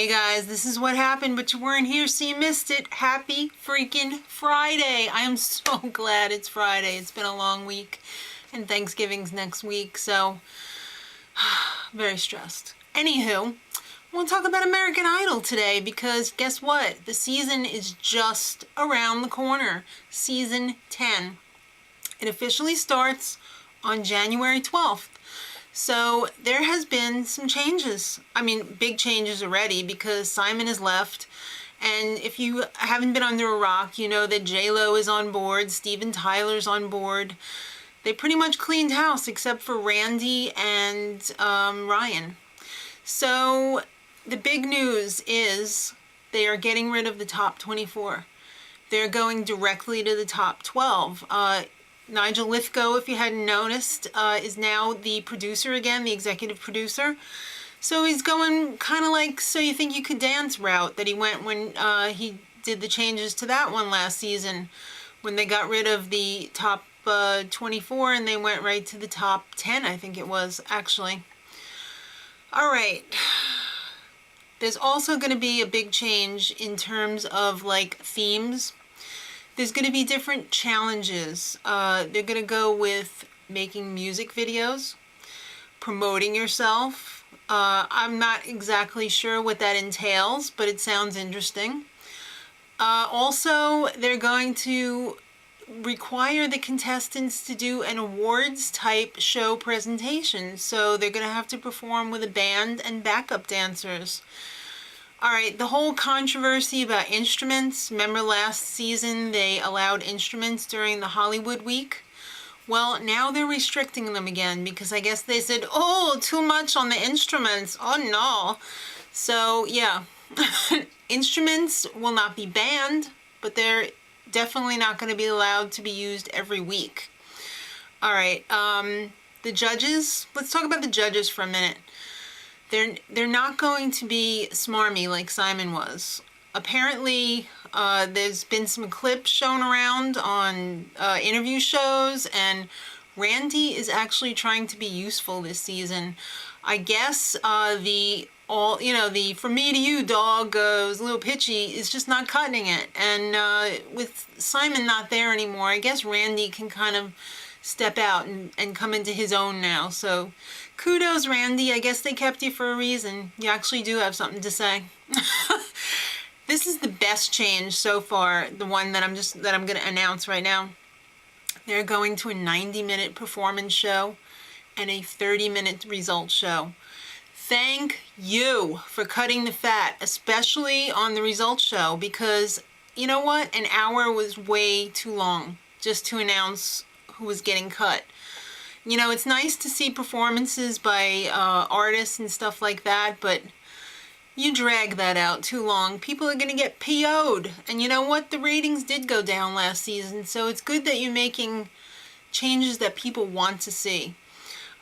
Hey guys, this is what happened, but you weren't here, so you missed it. Happy freaking Friday. I am so glad it's Friday. It's been a long week, and Thanksgiving's next week, so very stressed. Anywho, I want to talk about American Idol today because guess what? The season is just around the corner. Season 10. It officially starts on January 12th. So there has been some changes. I mean, big changes already because Simon has left. And if you haven't been under a rock, you know that J-Lo is on board, Steven Tyler's on board. They pretty much cleaned house except for Randy and Ryan. So the big news is they are getting rid of the top 24. They're going directly to the top 12. Nigel Lithgow, if you hadn't noticed, is now the producer again, the executive producer. So he's going kind of like So You Think You Could Dance route that he went when he did the changes to that one last season, when they got rid of the top 24 and they went right to the top 10, I think it was, actually. All right. There's also going to be a big change in terms of like themes. There's going to be different challenges. They're going to go with making music videos, promoting yourself. I'm not exactly sure what that entails, but it sounds interesting. Also, they're going to require the contestants to do an awards type show presentation. So they're going to have to perform with a band and backup dancers. All right, the whole controversy about instruments. Remember last season they allowed instruments during the Hollywood week? Well, now they're restricting them again because I guess they said, oh, too much on the instruments. Oh, no. So, yeah, instruments will not be banned, but they're definitely not going to be allowed to be used every week. All right, the judges. Let's talk about the judges for a minute. They're not going to be smarmy like Simon was. Apparently, there's been some clips shown around on interview shows, and Randy is actually trying to be useful this season. I guess the from me to you dog was a little pitchy is just not cutting it. And with Simon not there anymore, I guess Randy can kind of step out and come into his own now. So kudos, Randy. I guess they kept you for a reason. You actually do have something to say. This is the best change so far, the one that I'm going to announce right now. They're going to a 90-minute performance show and a 30-minute result show. Thank you for cutting the fat, especially on the results show, because you know what? An hour was way too long just to announce who was getting cut. You know, it's nice to see performances by artists and stuff like that, but you drag that out too long, people are going to get PO'd. And you know what? The ratings did go down last season, so it's good that you're making changes that people want to see.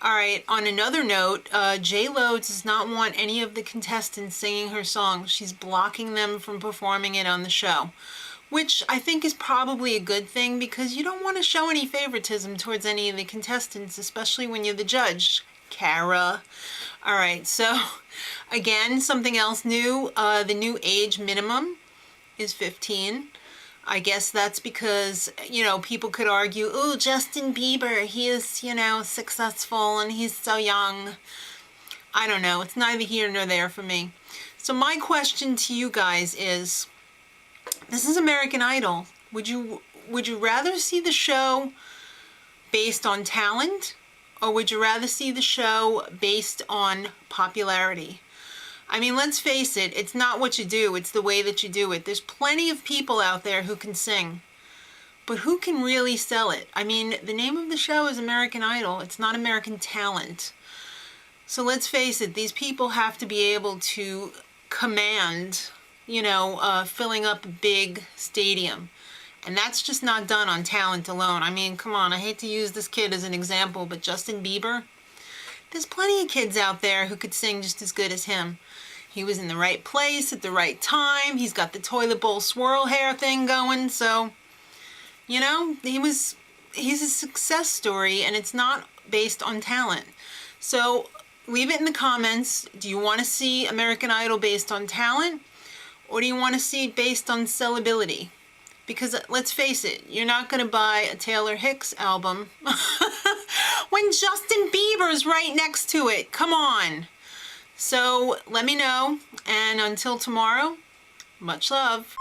All right, on another note, J-Lo does not want any of the contestants singing her song. She's blocking them from performing it on the show, which I think is probably a good thing because you don't want to show any favoritism towards any of the contestants, especially when you're the judge, Cara. All right, so again, something else new, the new age minimum is 15. I guess that's because, you know, people could argue, oh, Justin Bieber, he is, you know, successful and he's so young. I don't know. It's neither here nor there for me. So my question to you guys is, this is American Idol. Would you rather see the show based on talent, or would you rather see the show based on popularity? I mean, let's face it, it's not what you do, it's the way that you do it. There's plenty of people out there who can sing, but who can really sell it? I mean, the name of the show is American Idol. It's not American Talent. So let's face it, these people have to be able to command, you know, filling up a big stadium. And that's just not done on talent alone. I mean, come on, I hate to use this kid as an example, but Justin Bieber, there's plenty of kids out there who could sing just as good as him. He was in the right place at the right time. He's got the toilet bowl swirl hair thing going. So, you know, he's a success story, and it's not based on talent. So leave it in the comments. Do you want to see American Idol based on talent, or do you want to see it based on sellability? Because let's face it, you're not going to buy a Taylor Hicks album when Justin Bieber's right next to it. Come on. So let me know, and until tomorrow, much love.